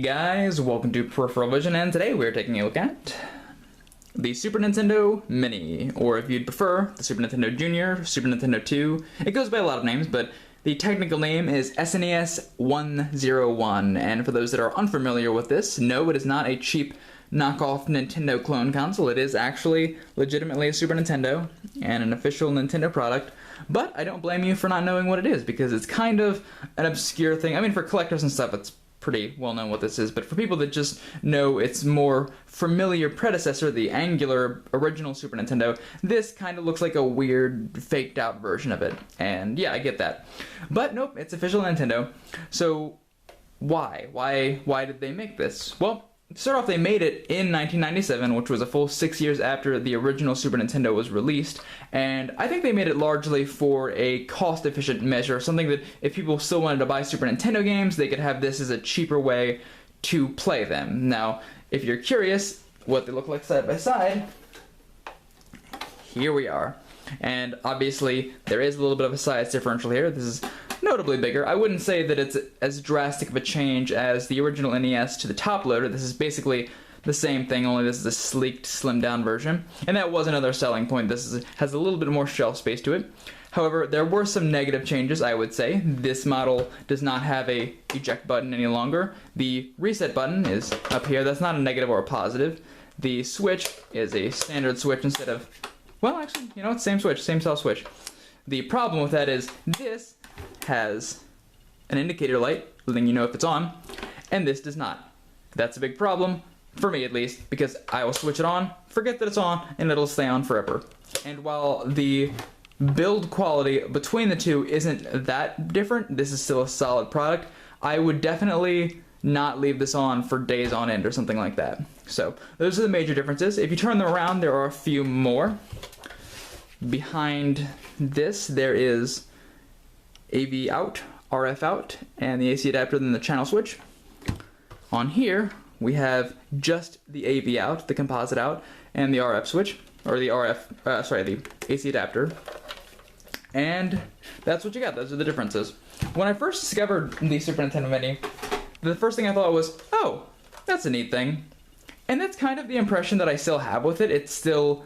guys, welcome to Peripheral Vision, and today we're taking a look at the Super Nintendo Mini, or if you'd prefer, the Super Nintendo Junior, Super Nintendo 2. It goes by a lot of names, but the technical name is SNES-101, and for those that are unfamiliar with this, no, it is not a cheap knockoff Nintendo clone console. It is actually legitimately a Super Nintendo and an official Nintendo product, but I don't blame you for not knowing what it is, because it's kind of an obscure thing. I mean, for collectors and stuff, it's pretty well known what this is, but for people that just know its more familiar predecessor, the angular original Super Nintendo, this kind of looks like a weird faked out version of it. And yeah, I get that. But nope, it's official Nintendo. So why did they make this? Well, to start off, they made it in 1997, which was a full 6 years after the original Super Nintendo was released, and I think they made it largely for a cost-efficient measure, something that if people still wanted to buy Super Nintendo games, they could have this as a cheaper way to play them. Now, if you're curious what they look like side by side, here we are. And obviously, there is a little bit of a size differential here. This is notably bigger. I wouldn't say that it's as drastic of a change as the original NES to the top loader. This is basically the same thing, only this is a sleeked, slimmed down version. And that was another selling point. This has a little bit more shelf space to it. However, there were some negative changes, I would say. This model does not have a eject button any longer. The reset button is up here. That's not a negative or a positive. The switch is a standard switch instead of, well, actually, you know, it's same switch, same cell switch. The problem with that is this has an indicator light letting you know if it's on, and this does not. That's a big problem, for me at least, because I will switch it on, forget that it's on, and it'll stay on forever. And while the build quality between the two isn't that different, this is still a solid product, I would definitely not leave this on for days on end or something like that. So those are the major differences. If you turn them around, there are a few more. Behind this, there is AV out, RF out, and the AC adapter, then the channel switch. On here, we have just the AV out, the composite out, and the RF switch, or the the AC adapter. And that's what you got. Those are the differences. When I first discovered the Super Nintendo Mini, the first thing I thought was, oh, that's a neat thing. And that's kind of the impression that I still have with it. It's still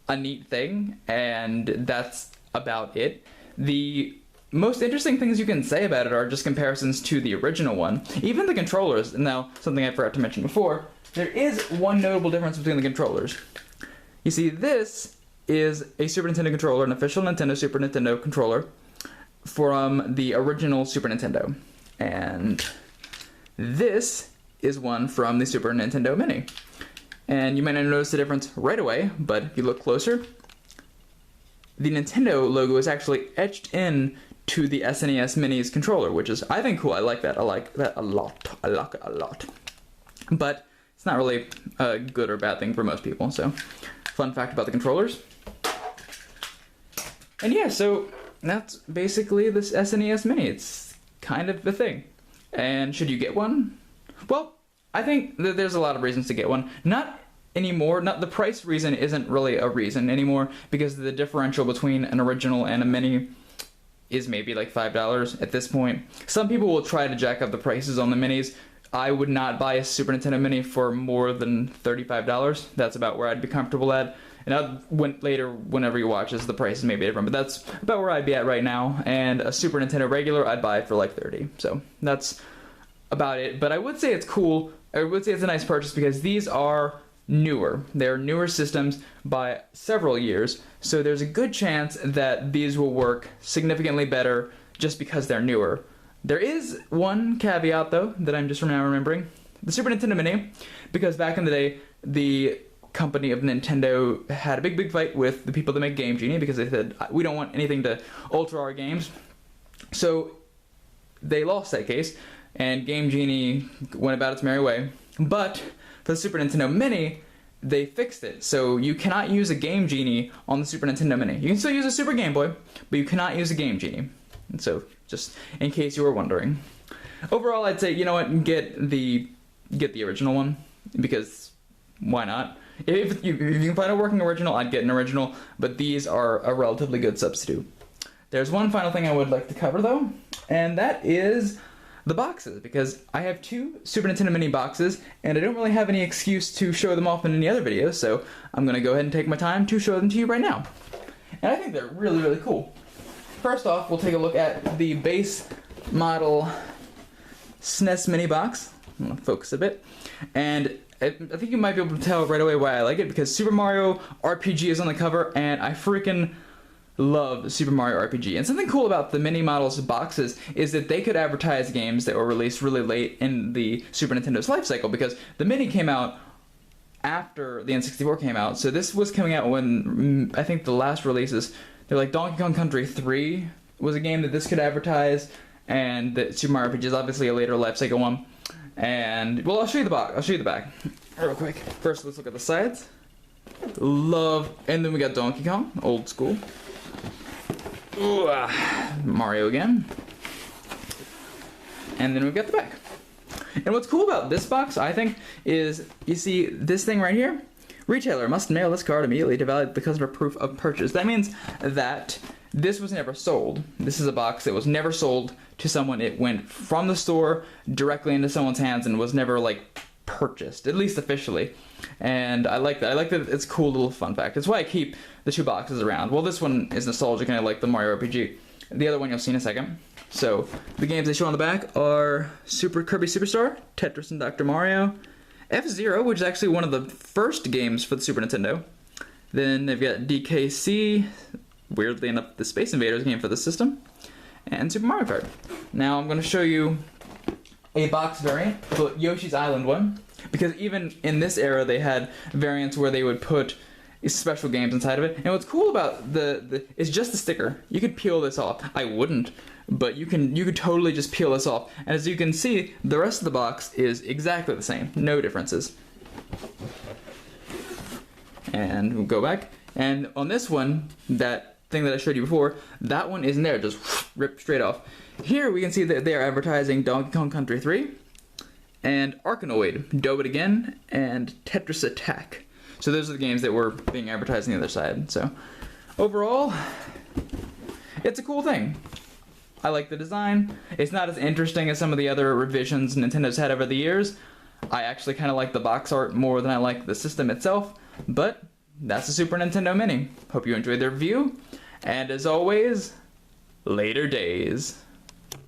a neat thing, and that's about it. The most interesting things you can say about it are just comparisons to the original one. Even the controllers, now something I forgot to mention before, there is one notable difference between the controllers. You see, this is a Super Nintendo controller, an official Nintendo Super Nintendo controller from the original Super Nintendo. And this is one from the Super Nintendo Mini. And you might not notice the difference right away, but if you look closer, the Nintendo logo is actually etched in to the SNES Mini's controller, which is, I think, cool. I like that. I like that a lot. I like it a lot. But it's not really a good or bad thing for most people, so fun fact about the controllers. And yeah, so that's basically this SNES Mini. It's kind of the thing. And should you get one? Well, I think that there's a lot of reasons to get one. Not anymore. Not the price reason isn't really a reason anymore, because the differential between an original and a Mini is maybe like $5 at this point. Some people will try to jack up the prices on the Minis. I would not buy a Super Nintendo Mini for more than $35. That's about where I'd be comfortable at. And later, whenever you watch this, the prices may be different, but that's about where I'd be at right now. And a Super Nintendo regular, I'd buy for like $30. So that's about it. But I would say it's cool. I would say it's a nice purchase because these are newer. They're newer systems by several years, so there's a good chance that these will work significantly better just because they're newer. There is one caveat, though, that I'm just now remembering. The Super Nintendo Mini, because back in the day, the company of Nintendo had a big fight with the people that make Game Genie, because they said, we don't want anything to alter our games. So they lost that case, and Game Genie went about its merry way. But for the Super Nintendo Mini, they fixed it. So you cannot use a Game Genie on the Super Nintendo Mini. You can still use a Super Game Boy, but you cannot use a Game Genie. And so, just in case you were wondering. Overall, I'd say, you know what, get the original one, because why not? If you can find a working original, I'd get an original, but these are a relatively good substitute. There's one final thing I would like to cover, though, and that is the boxes, because I have 2 Super Nintendo Mini boxes, and I don't really have any excuse to show them off in any other videos, so I'm going to go ahead and take my time to show them to you right now. And I think they're really, really cool. First off, we'll take a look at the base model SNES Mini box. I'm going to focus a bit. And I think you might be able to tell right away why I like it, because Super Mario RPG is on the cover, and I freaking love Super Mario RPG. And something cool about the Mini Models boxes is that they could advertise games that were released really late in the Super Nintendo's life cycle, because the Mini came out after the N64 came out, so this was coming out when, I think the last releases, they're like Donkey Kong Country 3 was a game that this could advertise, and the Super Mario RPG is obviously a later life cycle one. And, well, I'll show you the box. I'll show you the back real quick. First, let's look at the sides. Love, and then we got Donkey Kong, old school. Ooh, Mario again. And then we've got the back. And what's cool about this box, I think, is you see this thing right here? Retailer must mail this card immediately to validate the customer proof of purchase. That means that this was never sold. This is a box that was never sold to someone. It went from the store directly into someone's hands and was never, like, purchased, at least officially. And I like that. I like that it's a cool little fun fact. That's why I keep the 2 boxes around. Well, this one is nostalgic and I like the Mario RPG. The other one you'll see in a second. So, the games they show on the back are Super Kirby Superstar, Tetris and Dr. Mario, F-Zero, which is actually one of the first games for the Super Nintendo. Then they've got DKC, weirdly enough, the Space Invaders game for the system, and Super Mario Kart. Now I'm going to show you a box variant, the Yoshi's Island one, because even in this era they had variants where they would put special games inside of it. And what's cool about it's just the sticker. You could peel this off. I wouldn't, but you could totally just peel this off. And as you can see, the rest of the box is exactly the same. No differences. And we'll go back. And on this one, that thing that I showed you before, that one isn't there, just ripped straight off. Here we can see that they are advertising Donkey Kong Country 3 and Arkanoid, Do It Again, and Tetris Attack. So those are the games that were being advertised on the other side. So overall, it's a cool thing. I like the design. It's not as interesting as some of the other revisions Nintendo's had over the years. I actually kind of like the box art more than I like the system itself, but that's the Super Nintendo Mini. Hope you enjoyed the review, and as always, later days.